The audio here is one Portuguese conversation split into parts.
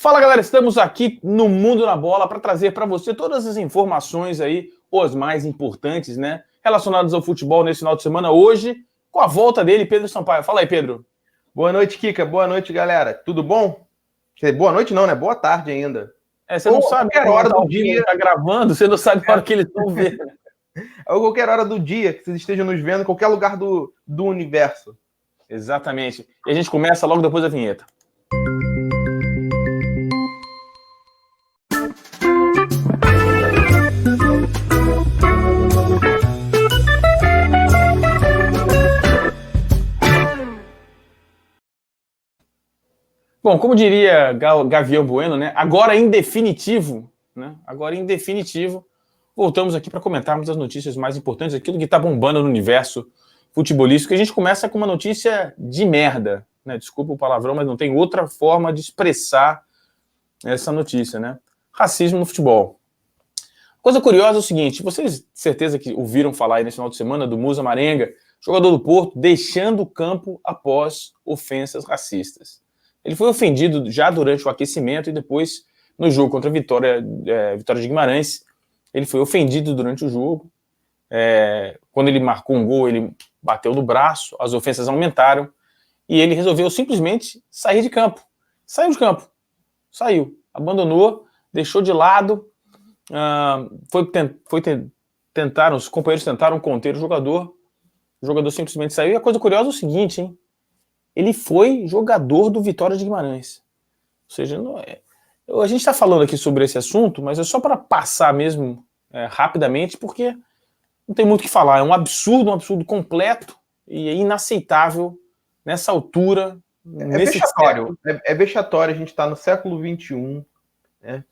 Fala, galera, estamos aqui no Mundo na Bola para trazer para você todas as informações aí, os mais importantes, né, relacionadas ao futebol nesse final de semana, hoje, com a volta dele, Pedro Sampaio. Fala aí, Pedro. Boa noite, Kika. Boa noite, galera. Tudo bom? Boa noite não, né? Boa tarde ainda. Você não sabe qualquer quando hora tá do ao vivo, dia. tá gravando, você não sabe a hora que eles estão vendo. Ou qualquer hora do dia que vocês estejam nos vendo, em qualquer lugar do universo. Exatamente. E a gente começa logo depois da vinheta. Bom, como diria Gavião Bueno, né? Agora em definitivo, voltamos aqui para comentarmos as notícias mais importantes, aquilo que está bombando no universo futebolístico. A gente começa com uma notícia de merda, né? Desculpa o palavrão, mas não tem outra forma de expressar essa notícia, né? Racismo no futebol. Coisa curiosa é o seguinte, vocês certeza que ouviram falar aí nesse final de semana do Musa Marenga, jogador do Porto, deixando o campo após ofensas racistas. Ele foi ofendido já durante o aquecimento e depois no jogo contra a Vitória de Guimarães. Ele foi ofendido durante o jogo. Quando ele marcou um gol, ele bateu no braço, as ofensas aumentaram e ele resolveu simplesmente sair de campo. Saiu de campo. Saiu. Abandonou, deixou de lado. Os companheiros tentaram conter o jogador simplesmente saiu. E a coisa curiosa é o seguinte, hein? Ele foi jogador do Vitória de Guimarães. Ou seja, a gente está falando aqui sobre esse assunto, mas é só para passar mesmo rapidamente, porque não tem muito o que falar. É um absurdo completo e é inaceitável nessa altura. É vexatório. É vexatório a gente estar no século XXI, né?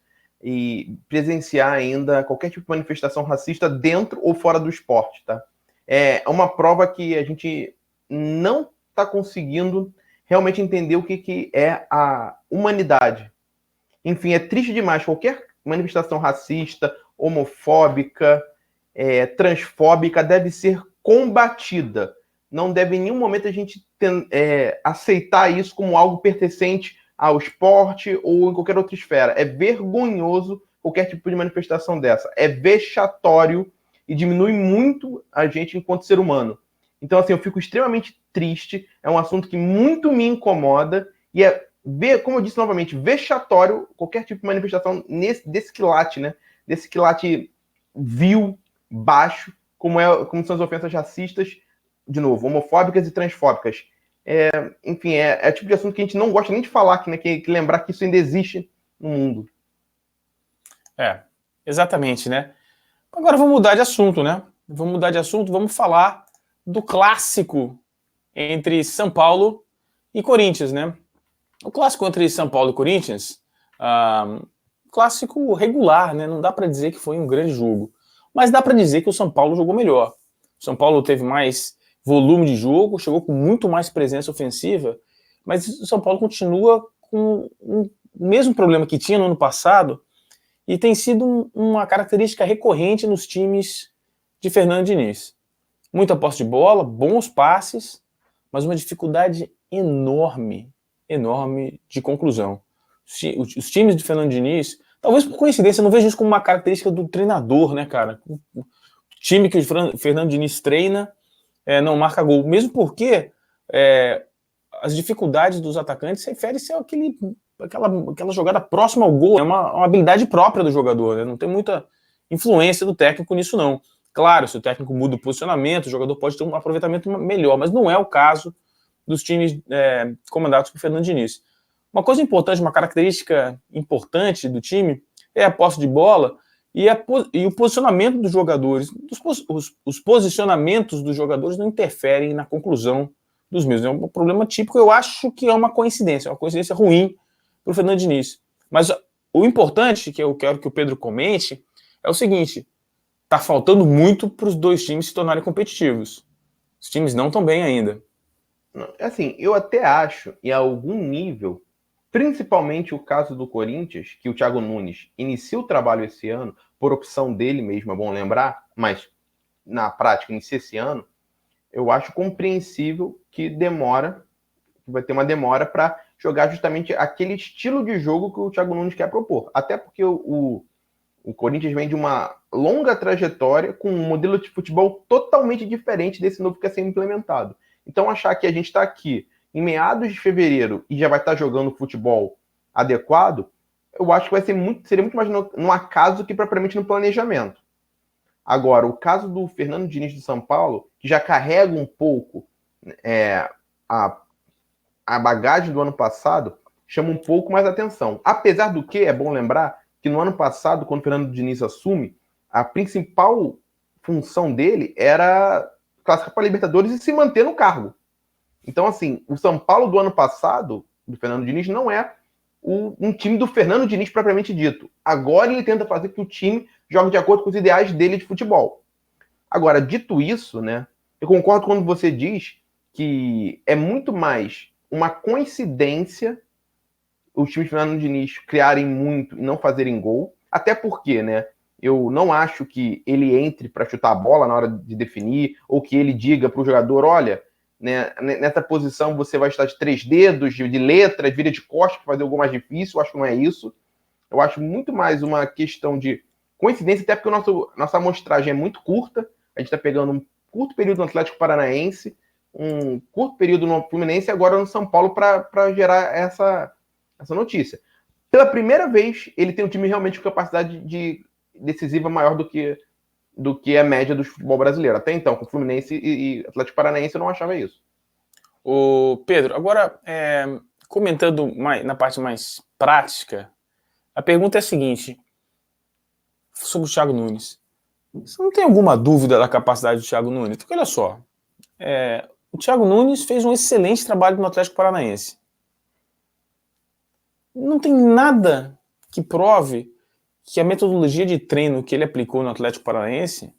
E presenciar ainda qualquer tipo de manifestação racista dentro ou fora do esporte, tá? É uma prova que a gente não está conseguindo realmente entender o que é a humanidade. Enfim, é triste demais. Qualquer manifestação racista, homofóbica, transfóbica deve ser combatida. Não deve em nenhum momento a gente aceitar isso como algo pertencente ao esporte ou em qualquer outra esfera. É vergonhoso qualquer tipo de manifestação dessa. É vexatório e diminui muito a gente enquanto ser humano. Então, assim, eu fico extremamente triste. É um assunto que muito me incomoda e como eu disse novamente, vexatório qualquer tipo de manifestação desse quilate, né? Desse quilate vil, baixo, como são as ofensas racistas, de novo, homofóbicas e transfóbicas. Enfim, é o tipo de assunto que a gente não gosta nem de falar aqui, né? Que lembrar que isso ainda existe no mundo. Exatamente, né? Agora vamos mudar de assunto, né? Vamos falar do clássico entre São Paulo e Corinthians, né? O clássico entre São Paulo e Corinthians, clássico regular, né? Não dá para dizer que foi um grande jogo, mas dá para dizer que o São Paulo jogou melhor. O São Paulo teve mais volume de jogo, chegou com muito mais presença ofensiva, mas o São Paulo continua com o mesmo problema que tinha no ano passado e tem sido uma característica recorrente nos times de Fernando Diniz. Muita posse de bola, bons passes, mas uma dificuldade enorme de conclusão. Os times de Fernando Diniz, talvez por coincidência, eu não vejo isso como uma característica do treinador, né, cara? O time que o Fernando Diniz treina não marca gol, mesmo porque as dificuldades dos atacantes referem-se àquela jogada próxima ao gol. É uma habilidade própria do jogador, né? Não tem muita influência do técnico nisso, não. Claro, se o técnico muda o posicionamento, o jogador pode ter um aproveitamento melhor, mas não é o caso dos times comandados por Fernando Diniz. Uma coisa importante, uma característica importante do time é a posse de bola e o posicionamento dos jogadores. Os posicionamentos dos jogadores não interferem na conclusão dos mesmos. É um problema típico, eu acho que é uma coincidência ruim para o Fernando Diniz. Mas o importante, que eu quero que o Pedro comente, é o seguinte: tá faltando muito para os dois times se tornarem competitivos. Os times não estão bem ainda. Assim, eu até acho, em algum nível, principalmente o caso do Corinthians, que o Thiago Nunes inicia o trabalho esse ano, por opção dele mesmo, é bom lembrar, mas na prática inicia esse ano, eu acho compreensível que vai ter uma demora para jogar justamente aquele estilo de jogo que o Thiago Nunes quer propor. Até porque o Corinthians vem de uma longa trajetória com um modelo de futebol totalmente diferente desse novo que é sendo implementado. Então, achar que a gente está aqui em meados de fevereiro e já vai estar jogando futebol adequado, eu acho que seria muito mais no acaso que propriamente no planejamento. Agora, o caso do Fernando Diniz do São Paulo, que já carrega um pouco a bagagem do ano passado, chama um pouco mais atenção. Apesar do que, é bom lembrar que no ano passado, quando o Fernando Diniz assume, a principal função dele era classificar para a Libertadores e se manter no cargo. Então, assim, o São Paulo do ano passado, do Fernando Diniz, não é um time do Fernando Diniz propriamente dito. Agora ele tenta fazer que o time jogue de acordo com os ideais dele de futebol. Agora, dito isso, né, eu concordo quando você diz que é muito mais uma coincidência os times de Fernando Diniz criarem muito e não fazerem gol, até porque, né, eu não acho que ele entre para chutar a bola na hora de definir, ou que ele diga para o jogador, olha, né, nessa posição você vai estar de 3 dedos, de letra, vira de costas para fazer algo mais difícil. Eu acho que não é isso. Eu acho muito mais uma questão de coincidência, até porque nossa amostragem é muito curta. A gente está pegando um curto período no Atlético Paranaense, um curto período no Fluminense e agora no São Paulo para gerar essa notícia. Pela primeira vez, ele tem um time realmente com capacidade decisiva maior do que a média do futebol brasileiro. Até então, com Fluminense e Atlético Paranaense, eu não achava isso. O Pedro, agora, comentando na parte mais prática, a pergunta é a seguinte, sobre o Thiago Nunes. Você não tem alguma dúvida da capacidade do Thiago Nunes? Porque olha só, o Thiago Nunes fez um excelente trabalho no Atlético Paranaense. Não tem nada que prove que a metodologia de treino que ele aplicou no Atlético Paranaense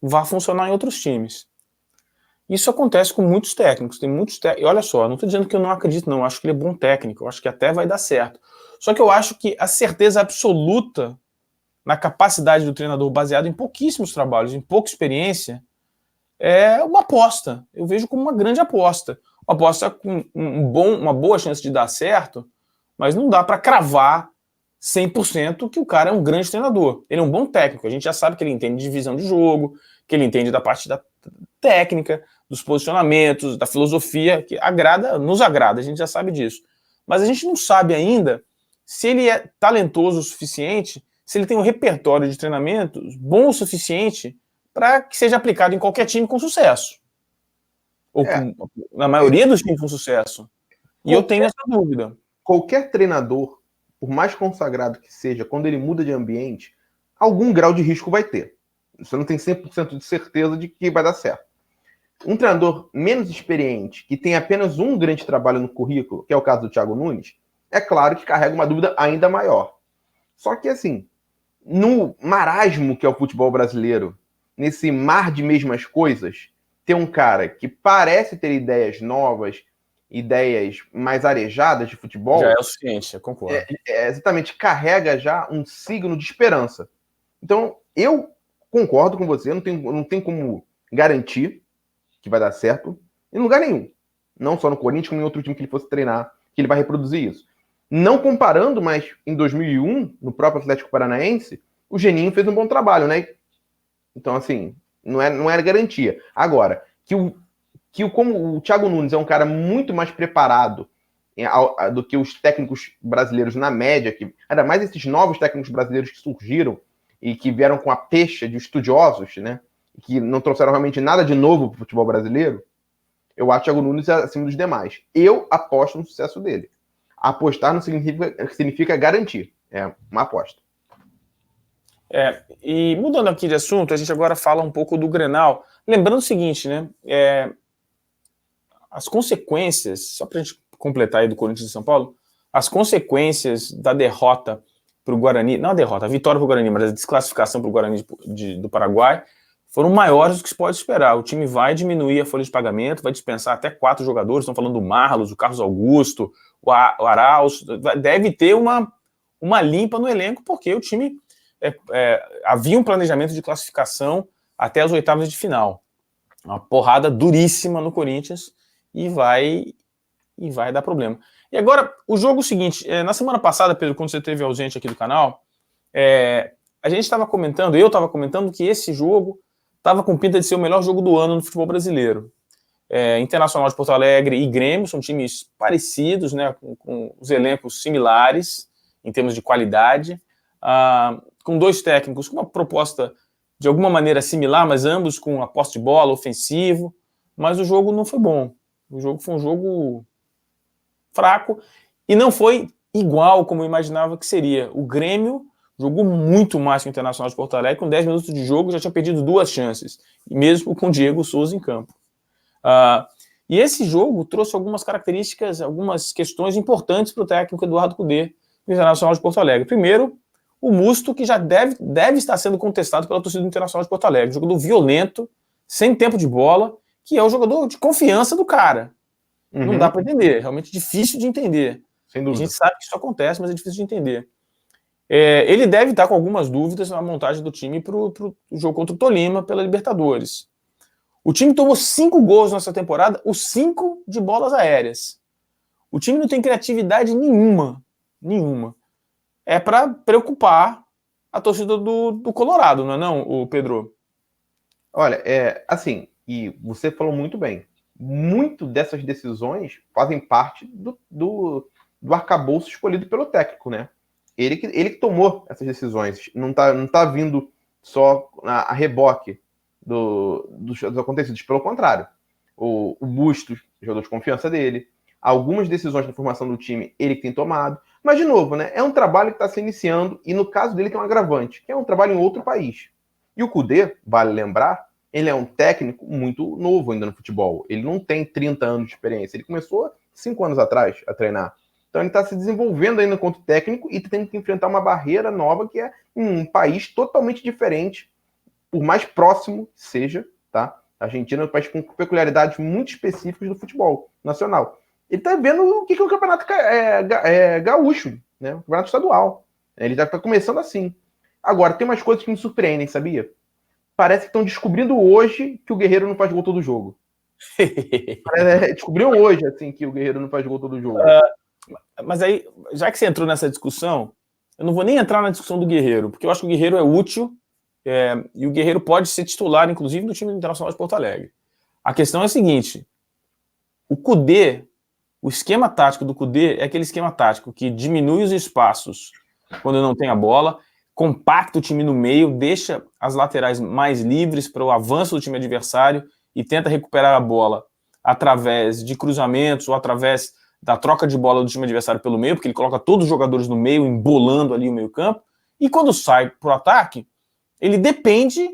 vá funcionar em outros times. Isso acontece com muitos técnicos. Tem muitos técnicos. E olha só, não estou dizendo que eu não acredito, não. Eu acho que ele é bom técnico. Eu acho que até vai dar certo. Só que eu acho que a certeza absoluta na capacidade do treinador, baseado em pouquíssimos trabalhos, em pouca experiência, é uma aposta. Eu vejo como uma grande aposta. Uma aposta com uma boa chance de dar certo, mas não dá para cravar 100% que o cara é um grande treinador. Ele é um bom técnico. A gente já sabe que ele entende de visão de jogo, que ele entende da parte da técnica, dos posicionamentos, da filosofia, que nos agrada, a gente já sabe disso. Mas a gente não sabe ainda se ele é talentoso o suficiente, se ele tem um repertório de treinamentos bom o suficiente para que seja aplicado em qualquer time com sucesso. Ou na maioria dos times com sucesso. E eu tenho essa dúvida. Qualquer treinador, por mais consagrado que seja, quando ele muda de ambiente, algum grau de risco vai ter. Você não tem 100% de certeza de que vai dar certo. Um treinador menos experiente, que tem apenas um grande trabalho no currículo, que é o caso do Thiago Nunes, é claro que carrega uma dúvida ainda maior. Só que, assim, no marasmo que é o futebol brasileiro, nesse mar de mesmas coisas, ter um cara que parece ter ideias novas, ideias mais arejadas de futebol... Já é o suficiente, eu concordo. Exatamente, carrega já um signo de esperança. Então, eu concordo com você, não tem como garantir que vai dar certo em lugar nenhum. Não só no Corinthians, como em outro time que ele fosse treinar, que ele vai reproduzir isso. Não comparando, mas em 2001, no próprio Atlético Paranaense, o Geninho fez um bom trabalho, né? Então, assim, não era garantia. Agora, como o Thiago Nunes é um cara muito mais preparado do que os técnicos brasileiros na média, ainda mais esses novos técnicos brasileiros que surgiram e que vieram com a pecha de estudiosos, né? Que não trouxeram realmente nada de novo para o futebol brasileiro, eu acho o Thiago Nunes acima dos demais. Eu aposto no sucesso dele. Apostar não significa garantir. É uma aposta. E mudando aqui de assunto, a gente agora fala um pouco do Grenal. Lembrando o seguinte, né? As consequências, só para a gente completar aí do Corinthians e São Paulo, as consequências da derrota para o Guarani, não a derrota, a vitória para o Guarani, mas a desclassificação para o Guarani do Paraguai, foram maiores do que se pode esperar. O time vai diminuir a folha de pagamento, vai dispensar até 4 jogadores, estão falando do Marlos, o Carlos Augusto, o Arauz, deve ter uma limpa no elenco, porque o time havia um planejamento de classificação até as oitavas de final. Uma porrada duríssima no Corinthians e vai dar problema. E agora, o jogo seguinte, na semana passada, Pedro, quando você esteve ausente aqui do canal, a gente estava comentando, eu estava comentando que esse jogo estava com pinta de ser o melhor jogo do ano no futebol brasileiro. Internacional de Porto Alegre e Grêmio são times parecidos, né, com os elencos similares em termos de qualidade, com dois técnicos com uma proposta de alguma maneira similar, mas ambos com a posse de bola, ofensivo, mas o jogo não foi bom. O jogo foi um jogo fraco e não foi igual como eu imaginava que seria. O Grêmio jogou muito mais que o Internacional de Porto Alegre, com 10 minutos de jogo já tinha perdido 2 chances, e mesmo com o Diego Souza em campo. E esse jogo trouxe algumas características, algumas questões importantes para o técnico Eduardo Cudê, do Internacional de Porto Alegre. Primeiro, o Musto, que já deve estar sendo contestado pela torcida do Internacional de Porto Alegre, jogador violento, sem tempo de bola, que é o jogador de confiança do cara. Não dá para entender, é realmente difícil de entender. Sem dúvida. A gente sabe que isso acontece, mas é difícil de entender. Ele deve estar com algumas dúvidas na montagem do time para o jogo contra o Tolima pela Libertadores. O time tomou 5 gols nessa temporada, os 5 de bolas aéreas. O time não tem criatividade nenhuma. É para preocupar a torcida do Colorado, não é não, o Pedro? Olha, assim, e você falou muito bem, muito dessas decisões fazem parte do arcabouço escolhido pelo técnico, né? Ele que tomou essas decisões, não tá vindo só a reboque dos acontecidos, pelo contrário. O Bustos, jogador de confiança dele, algumas decisões na formação do time, ele que tem tomado, mas de novo, né, é um trabalho que está se iniciando, e no caso dele tem um agravante, que é um trabalho em outro país. E o Cudê, vale lembrar, ele é um técnico muito novo ainda no futebol, ele não tem 30 anos de experiência, ele começou 5 anos atrás a treinar. Então ele está se desenvolvendo ainda enquanto técnico e tendo que enfrentar uma barreira nova que é um país totalmente diferente, por mais próximo que seja, tá? A Argentina é um país com peculiaridades muito específicas do futebol nacional. Ele está vendo o que é o campeonato gaúcho, né? O campeonato estadual. Ele está começando assim. Agora, tem umas coisas que me surpreendem, sabia? Parece que estão descobrindo hoje que o Guerreiro não faz gol todo jogo. Descobriram hoje, assim, que o Guerreiro não faz gol todo jogo. Mas aí, já que você entrou nessa discussão, eu não vou nem entrar na discussão do Guerreiro, porque eu acho que o Guerreiro é útil, e o Guerreiro pode ser titular, inclusive, no time internacional de Porto Alegre. A questão é a seguinte: o Cudê, o esquema tático do Cudê é aquele esquema tático que diminui os espaços quando não tem a bola, compacta o time no meio, deixa as laterais mais livres para o avanço do time adversário e tenta recuperar a bola através de cruzamentos ou através da troca de bola do time adversário pelo meio, porque ele coloca todos os jogadores no meio, embolando ali o meio campo, e quando sai para o ataque, ele depende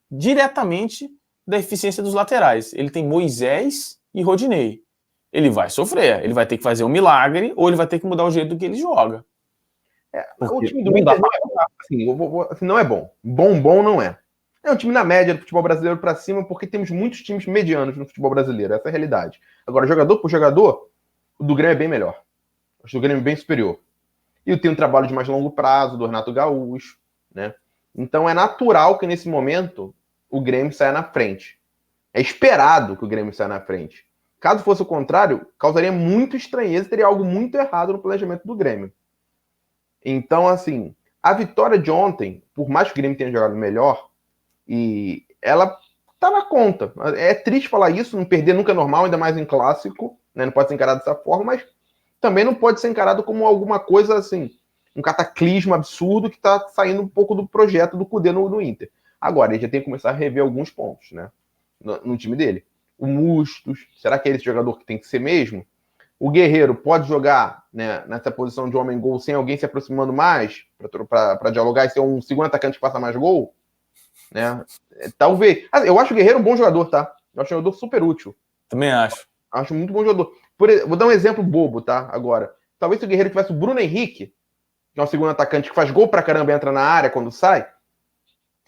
diretamente da eficiência dos laterais. Ele tem Moisés e Rodinei. Ele vai sofrer, ele vai ter que fazer um milagre, ou ele vai ter que mudar o jeito do que ele joga. O time do Inter não é bom. Bom não é. É um time na média do futebol brasileiro para cima, porque temos muitos times medianos no futebol brasileiro. Essa é a realidade. Agora, jogador por jogador, o do Grêmio é bem melhor. Acho o Grêmio bem superior. E tem um trabalho de mais longo prazo, do Renato Gaúcho, né? Então é natural que nesse momento o Grêmio saia na frente. É esperado que o Grêmio saia na frente. Caso fosse o contrário, causaria muito estranheza, teria algo muito errado no planejamento do Grêmio. Então, assim, a vitória de ontem, por mais que o Grêmio tenha jogado melhor, e ela tá na conta. É triste falar isso, não perder nunca é normal, ainda mais em clássico, né? Não pode ser encarado dessa forma, mas também não pode ser encarado como alguma coisa assim, um cataclismo absurdo que tá saindo um pouco do projeto do Cudê no Inter. Agora, ele já tem que começar a rever alguns pontos, né? No time dele. O Mustos, será que é esse jogador que tem que ser mesmo? O Guerreiro pode jogar, né, nessa posição de homem-gol sem alguém se aproximando mais para dialogar e ser um segundo atacante que faça mais gol? Né? Talvez. Eu acho o Guerreiro um bom jogador, tá? Eu acho um jogador super útil. Também acho. Acho muito bom jogador. Vou dar um exemplo bobo, tá? Agora. Talvez se o Guerreiro tivesse o Bruno Henrique, que é um segundo atacante que faz gol pra caramba e entra na área quando sai,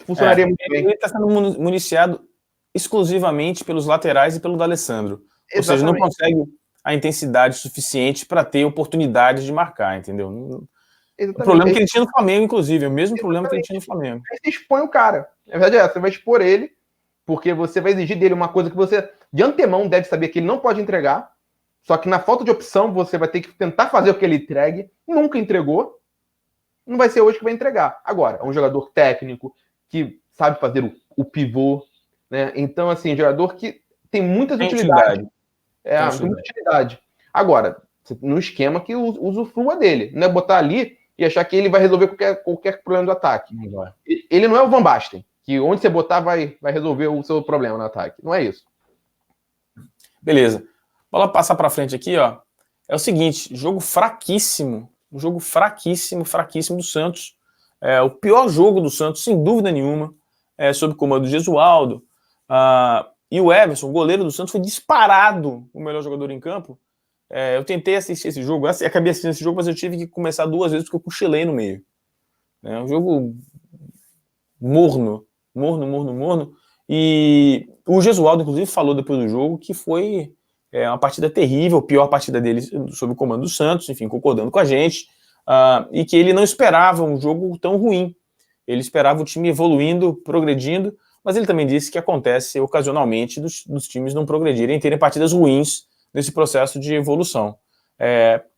funcionaria muito bem. Ele está sendo municiado exclusivamente pelos laterais e pelo D'Alessandro. Ou seja, não consegue a intensidade suficiente para ter oportunidade de marcar, entendeu? Exatamente. O problema que ele tinha no Flamengo, inclusive, é o mesmo problema que ele tinha no Flamengo. Aí você expõe o cara. Na verdade você vai expor ele, porque você vai exigir dele uma coisa que você, de antemão, deve saber que ele não pode entregar, Só que na falta de opção, você vai ter que tentar fazer o que ele entregue. Nunca entregou. Não vai ser hoje que vai entregar. Agora, é um jogador técnico que sabe fazer o pivô, né? Então, assim, jogador que tem muitas utilidades. Tem muita utilidade. Agora, no esquema que usufrua dele. Não é botar ali e achar que ele vai resolver qualquer problema do ataque. Ele não é o Van Basten, que onde você botar vai resolver o seu problema no ataque. Não é isso. Beleza. Bola passar para frente aqui, ó. É o seguinte, jogo fraquíssimo. Um jogo fraquíssimo do Santos. O pior jogo do Santos, sem dúvida nenhuma, sob o comando do Gesualdo. E o Everson, o goleiro do Santos, foi disparado o melhor jogador em campo. Eu tentei assistir esse jogo, acabei assistindo esse jogo, mas eu tive que começar 2 vezes porque eu cochilei no meio. É um jogo morno. E o Gesualdo, inclusive, falou depois do jogo que foi uma partida terrível, a pior partida dele sob o comando do Santos, enfim, concordando com a gente, e que ele não esperava um jogo tão ruim. Ele esperava o time evoluindo, progredindo, mas ele também disse que acontece ocasionalmente dos times não progredirem, terem partidas ruins nesse processo de evolução.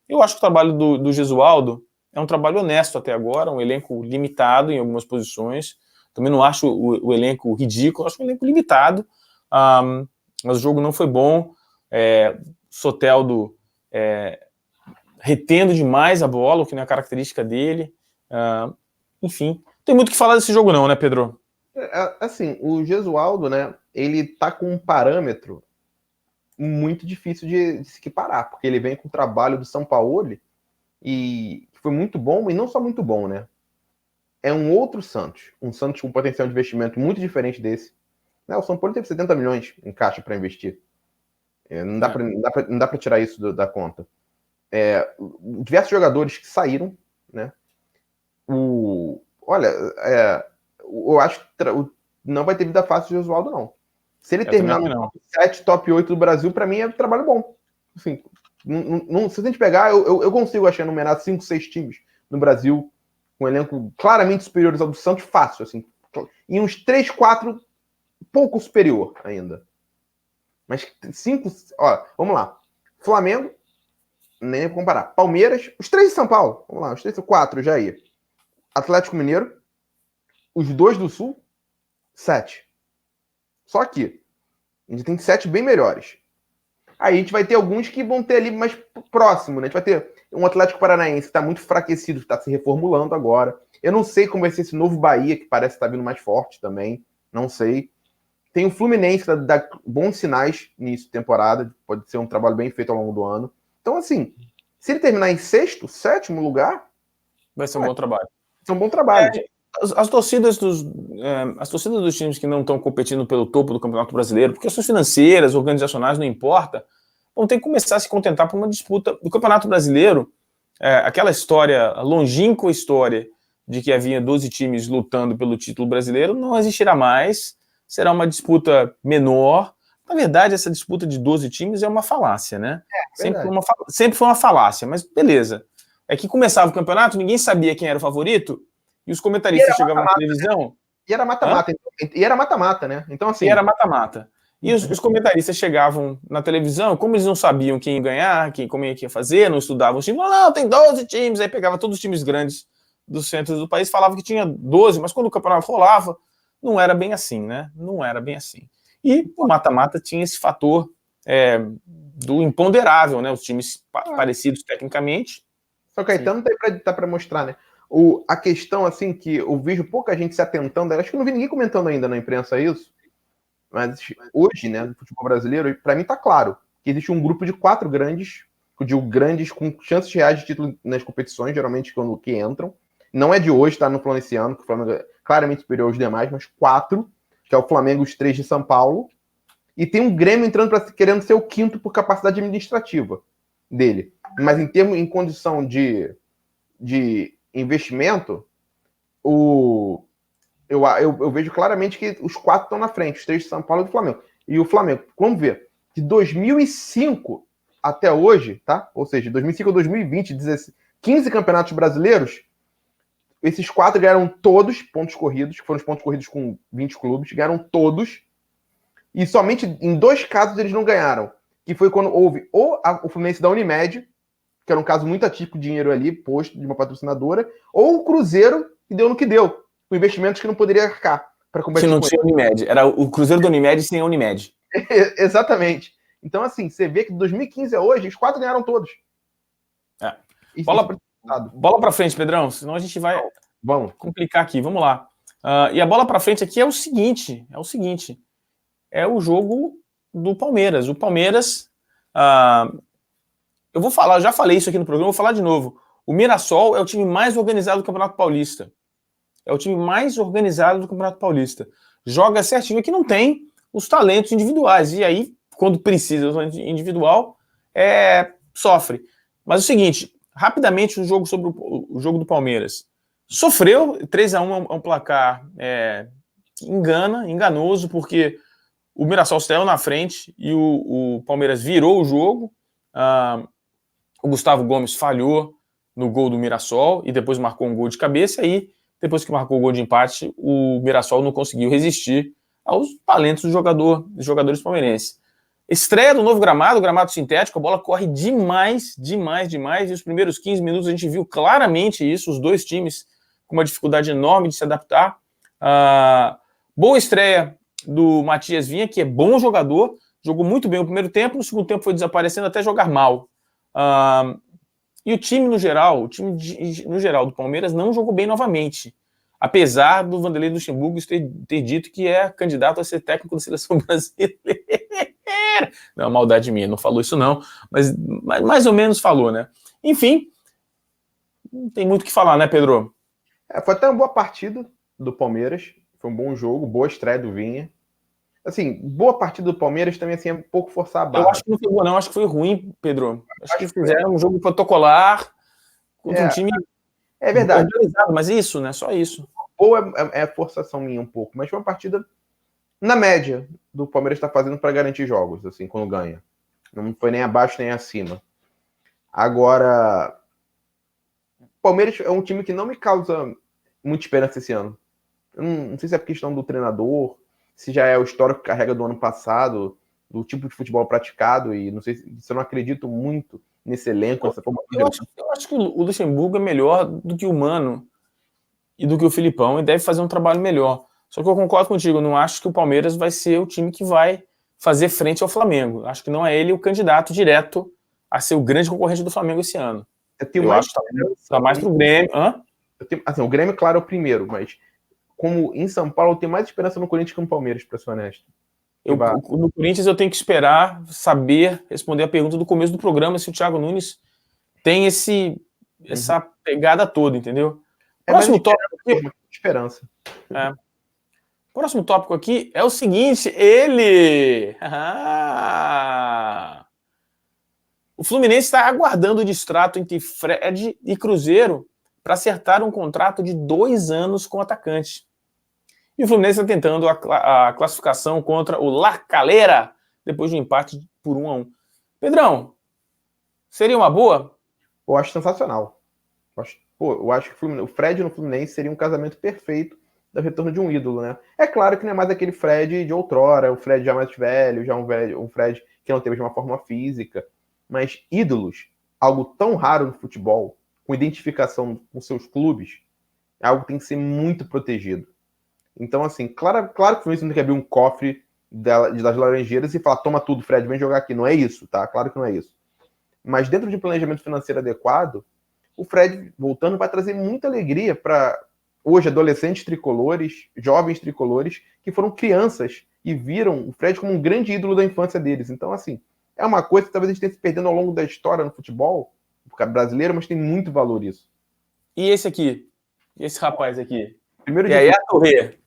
Eu acho que o trabalho do Gesualdo é um trabalho honesto até agora, um elenco limitado em algumas posições. Também não acho o elenco ridículo, acho o elenco limitado, mas o jogo não foi bom. Soteldo retendo demais a bola, o que não é característica dele. Enfim, tem muito o que falar desse jogo não, né, Pedro? Assim, o Gesualdo, né, ele tá com um parâmetro muito difícil de se equiparar, porque ele vem com o trabalho do Sampaoli, e foi muito bom, e não só muito bom, né? É um outro Santos, um Santos com potencial de investimento muito diferente desse. O São Paulo teve 70 milhões em caixa para investir. Não dá para tirar isso da conta. Diversos jogadores que saíram, né? Eu acho que não vai ter vida fácil de Gesualdo, não. Se ele terminar no top 7, top 8 do Brasil, para mim é trabalho bom. Assim, se a gente pegar, eu consigo achar numerar 5, 6 times no Brasil com um elenco claramente superiores ao do Santos, fácil, assim. E uns 3, 4, pouco superior ainda. Mas 5, vamos lá. Flamengo, nem vou comparar. Palmeiras, os 3 de São Paulo. Vamos lá, os 3 ou 4 já ia. Atlético Mineiro, os 2 do Sul, 7. Só que a gente tem 7 bem melhores. Aí a gente vai ter alguns que vão ter ali mais próximo, né? A gente vai ter um Atlético Paranaense que está muito enfraquecido, que está se reformulando agora. Eu não sei como vai ser esse novo Bahia, que parece estar vindo mais forte também. Não sei. Tem o Fluminense, que dá bons sinais nisso de temporada. Pode ser um trabalho bem feito ao longo do ano. Então, assim, se ele terminar em 6º, 7º lugar... vai ser um bom trabalho. Vai ser um bom trabalho. As torcidas dos times que não estão competindo pelo topo do Campeonato Brasileiro, por questões financeiras, organizacionais, não importa, vão ter que começar a se contentar por uma disputa do Campeonato Brasileiro. Aquela história, a longínqua história de que havia 12 times lutando pelo título brasileiro, não existirá mais, será uma disputa menor. Na verdade, essa disputa de 12 times é uma falácia, né? Sempre foi uma falácia, mas beleza. É que começava o campeonato, ninguém sabia quem era o favorito, e os comentaristas chegavam na televisão... E era mata-mata. E era mata-mata, né? Então, assim... E era mata-mata. E os comentaristas chegavam na televisão, como eles não sabiam quem ia ganhar, como ia fazer, não estudavam os times, não, tem 12 times, aí pegava todos os times grandes dos centros do país, falava que tinha 12, mas quando o campeonato rolava, não era bem assim, né? Não era bem assim. E o mata-mata tinha esse fator do imponderável, né? Os times parecidos tecnicamente. Só que Caetano tá para mostrar, né? A questão, assim, que eu vejo pouca gente se atentando, acho que eu não vi ninguém comentando ainda na imprensa isso, mas hoje, né, no futebol brasileiro, para mim tá claro que existe um grupo de 4 grandes, eu digo grandes, com chances reais de título nas competições, geralmente que entram. Não é de hoje, tá no plano esse ano, que o Flamengo é claramente superior aos demais, mas 4, que é o Flamengo, os 3 de São Paulo, e tem um Grêmio entrando querendo ser o 5º por capacidade administrativa dele. Mas em condição de investimento, eu vejo claramente que os 4 estão na frente, os 3 de São Paulo e do Flamengo. E o Flamengo, vamos ver, de 2005 até hoje, tá? Ou seja, de 2005 a 2020, 15 campeonatos brasileiros, esses 4 ganharam todos pontos corridos, que foram os pontos corridos com 20 clubes, ganharam todos, e somente em 2 casos eles não ganharam. que foi quando houve o Fluminense da Unimed, que era um caso muito atípico de dinheiro ali, posto de uma patrocinadora, ou o Cruzeiro, que deu no que deu, com investimentos que não poderia arcar para combater. Que não tinha Unimed. Era o Cruzeiro da Unimed sem a Unimed. Exatamente. Então, assim, você vê que de 2015 a hoje, os 4 ganharam todos. Bola para frente, Pedrão, senão a gente vai complicar aqui. Vamos lá. E a bola para frente aqui é o seguinte, é o jogo do Palmeiras. O Palmeiras, eu vou falar, eu já falei isso aqui no programa, vou falar de novo. O Mirassol é o time mais organizado do Campeonato Paulista. É o time mais organizado do Campeonato Paulista. Joga certinho, que não tem os talentos individuais. E aí, quando precisa do individual, sofre. Mas é o seguinte, rapidamente o jogo sobre o jogo do Palmeiras. Sofreu, 3-1 é um placar enganoso, porque o Mirassol saiu na frente e o Palmeiras virou o jogo. O Gustavo Gomes falhou no gol do Mirassol e depois marcou um gol de cabeça. E depois que marcou o gol de empate, o Mirassol não conseguiu resistir aos talentos dos jogadores palmeirenses. Estreia do novo gramado sintético, a bola corre demais, e os primeiros 15 minutos a gente viu claramente isso, os dois times com uma dificuldade enorme de se adaptar. Boa estreia do Matias Vinha, que é bom jogador, jogou muito bem o primeiro tempo, no segundo tempo foi desaparecendo até jogar mal. E o time no geral do Palmeiras não jogou bem novamente, apesar do Vanderlei Luxemburgo ter dito que é candidato a ser técnico da seleção brasileira. Não, maldade minha, não falou isso não, mas mais ou menos falou, né? Enfim, não tem muito o que falar, né, Pedro? Foi até uma boa partida do Palmeiras, foi um bom jogo, boa estreia do Vinha. Assim, boa partida do Palmeiras também, assim, é um pouco forçar a barra. Eu acho que não foi boa, não. Acho que foi ruim, Pedro. Acho que fizeram um jogo protocolar contra um time... É verdade. Organizado, mas isso, né? Só isso. Ou é forçação minha um pouco, mas foi uma partida na média do Palmeiras está fazendo para garantir jogos, assim, quando ganha. Não foi nem abaixo nem acima. Agora, o Palmeiras é um time que não me causa muita esperança esse ano. Eu não sei se é questão do treinador, se já é o histórico que carrega do ano passado, do tipo de futebol praticado, e não sei se eu não acredito muito nesse elenco. Eu acho que o Luxemburgo é melhor do que o Mano e do que o Filipão, e deve fazer um trabalho melhor. Só que eu concordo contigo, eu não acho que o Palmeiras vai ser o time que vai fazer frente ao Flamengo. Acho que não é ele o candidato direto a ser o grande concorrente do Flamengo esse ano. Eu acho que tá mais pro Grêmio. O Grêmio, claro, é o primeiro, mas como em São Paulo, eu tenho mais esperança no Corinthians que no Palmeiras, para ser honesto. No Corinthians eu tenho que esperar saber responder a pergunta do começo do programa se o Thiago Nunes tem essa pegada toda, entendeu? Próximo tópico aqui. Esperança. Próximo tópico aqui é o seguinte, ele... O Fluminense está aguardando o distrato entre Fred e Cruzeiro para acertar um contrato de 2 anos com o atacante. E o Fluminense está tentando a classificação contra o La Calera, depois de um empate por 1-1. Pedrão, seria uma boa? Eu acho sensacional. Eu acho que o Fred no Fluminense seria um casamento perfeito do retorno de um ídolo, né? É claro que não é mais aquele Fred de outrora, o Fred já mais velho, já um Fred que não teve uma forma física, mas ídolos, algo tão raro no futebol, com identificação com seus clubes, é algo que tem que ser muito protegido. Então, assim, claro que o Fluminense não tem que abrir um cofre das Laranjeiras e falar, toma tudo, Fred, vem jogar aqui. Não é isso, tá? Claro que não é isso. Mas dentro de um planejamento financeiro adequado, o Fred, voltando, vai trazer muita alegria para, hoje, adolescentes tricolores, jovens tricolores, que foram crianças e viram o Fred como um grande ídolo da infância deles. Então, assim, é uma coisa que talvez a gente tenha se perdendo ao longo da história no futebol brasileiro, mas tem muito valor isso. E esse aqui? Esse rapaz aqui? Primeiro e aí, a Torre?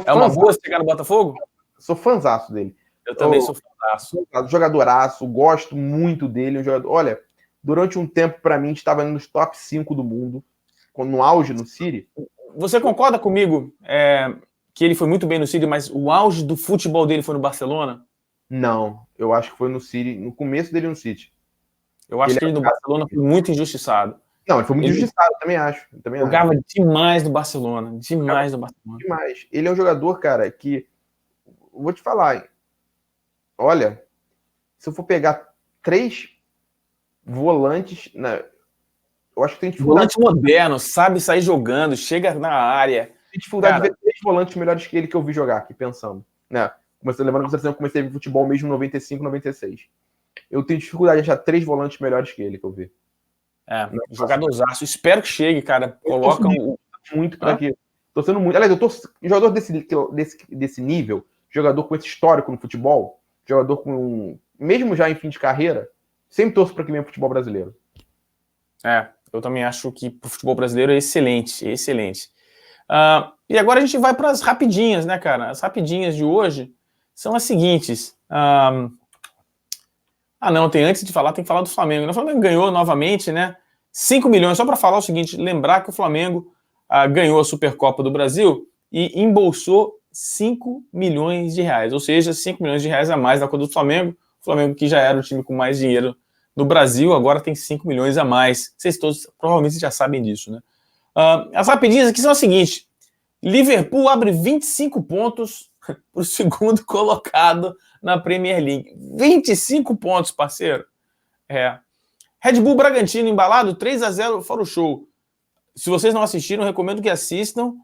É uma boa chegar no Botafogo? Sou fãzaço dele. Eu também sou fãzaço. Jogadoraço, gosto muito dele. Um jogador, olha, durante um tempo, para mim, estava nos top 5 do mundo, no auge no City. Você concorda comigo que ele foi muito bem no City, mas o auge do futebol dele foi no Barcelona? Não, eu acho que foi no City, no começo dele no City. Eu acho que ele no Barcelona foi muito injustiçado. Não, ele foi muito injustiçado, também acho. Jogava demais no Barcelona, demais no Barcelona. Demais. Ele é um jogador, cara, que, vou te falar, olha, se eu for pegar 3 volantes, né, eu acho que tem dificuldade. Volante moderno, sabe sair jogando, chega na área. Tem dificuldade Cara, de ver 3 volantes melhores que ele que eu vi jogar aqui, pensando. Né? Levando em consideração que eu comecei a ver futebol mesmo em 95, 96. Eu tenho dificuldade de achar 3 volantes melhores que ele que eu vi. Jogadorzaço. Espero que chegue, cara. Coloca muito para aqui. Tô sendo muito. Aliás, jogador desse nível, jogador com esse histórico no futebol, jogador com. Mesmo já em fim de carreira, sempre torço para que venha o futebol brasileiro. Eu também acho que o futebol brasileiro é excelente, excelente. E agora a gente vai para as rapidinhas, né, cara? As rapidinhas de hoje são as seguintes. Antes de falar, tem que falar do Flamengo. O Flamengo ganhou novamente, né? 5 milhões, só para falar o seguinte, lembrar que o Flamengo ganhou a Supercopa do Brasil e embolsou 5 milhões de reais, ou seja, 5 milhões de reais a mais da conta do Flamengo. O Flamengo, que já era o time com mais dinheiro no Brasil, agora tem 5 milhões a mais. Vocês todos provavelmente já sabem disso, né? As rapidinhas aqui são as seguintes. Liverpool abre 25 pontos para o segundo colocado na Premier League. 25 pontos, parceiro. Red Bull Bragantino embalado, 3-0 fora o show. Se vocês não assistiram, recomendo que assistam.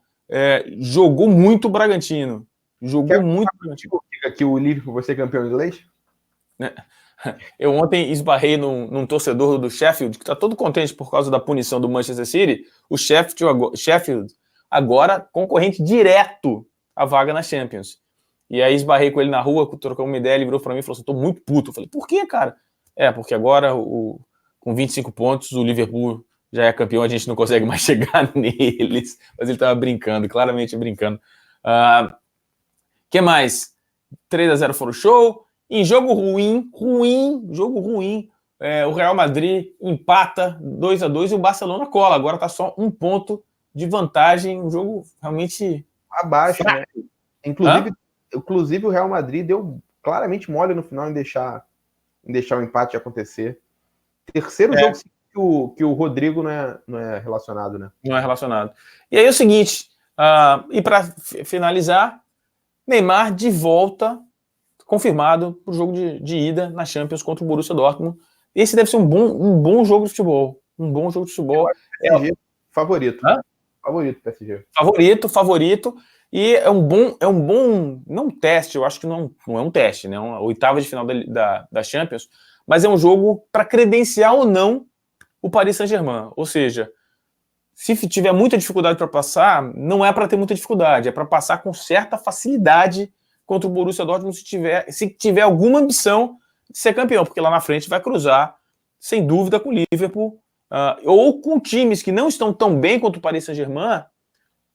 Jogou muito o Bragantino. Jogou muito o Bragantino. Que o Liverpool vai ser campeão inglês? Eu ontem esbarrei num torcedor do Sheffield, que está todo contente por causa da punição do Manchester City. O Sheffield agora concorrente direto à vaga na Champions. E aí esbarrei com ele na rua, trocou uma ideia, ele virou para mim e falou assim, tô muito puto. Eu falei, por quê, cara? Porque agora, com 25 pontos, o Liverpool já é campeão, a gente não consegue mais chegar neles. Mas ele estava brincando, claramente brincando. Que mais? 3-0 for o show. Em jogo ruim, o Real Madrid empata 2-2 e o Barcelona cola. Agora está só 1 ponto de vantagem, um jogo realmente abaixo, né? Inclusive o Real Madrid deu claramente mole no final em deixar o empate acontecer. Terceiro jogo que o Rodrigo não é relacionado, né? Não é relacionado. E aí é o seguinte, e para finalizar, Neymar de volta, confirmado para o jogo de ida na Champions contra o Borussia Dortmund. Esse deve ser um bom jogo de futebol. Um bom jogo de futebol. PSG, favorito. Favorito, PSG. Favorito. E é um bom, não teste, eu acho que não é um teste, né? Uma oitava de final da Champions, mas é um jogo para credenciar ou não o Paris Saint-Germain. Ou seja, se tiver muita dificuldade para passar, não é para ter muita dificuldade, é para passar com certa facilidade contra o Borussia Dortmund se tiver alguma ambição de ser campeão, porque lá na frente vai cruzar, sem dúvida, com o Liverpool, ou com times que não estão tão bem quanto o Paris Saint-Germain,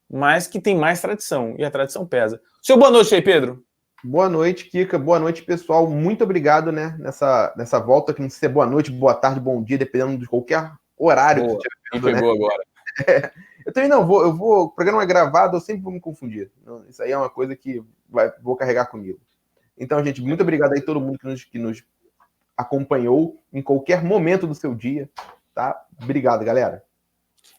mas que tem mais tradição, e a tradição pesa. Seu boa noite aí, Pedro. Boa noite, Kika. Boa noite, pessoal. Muito obrigado, né, nessa volta, que não sei se é boa noite, boa tarde, bom dia, dependendo de qualquer horário que você estiver vendo, pegou agora. Eu também não vou, o programa é gravado, eu sempre vou me confundir. Isso aí é uma coisa que vou carregar comigo. Então, gente, muito obrigado aí a todo mundo que nos acompanhou em qualquer momento do seu dia, tá? Obrigado, galera.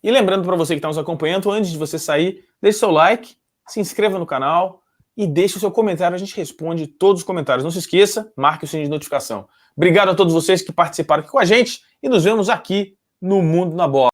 E lembrando para você que está nos acompanhando, antes de você sair, deixe seu like, se inscreva no canal e deixe o seu comentário, a gente responde todos os comentários. Não se esqueça, marque o sininho de notificação. Obrigado a todos vocês que participaram aqui com a gente e nos vemos aqui no Mundo na Bola.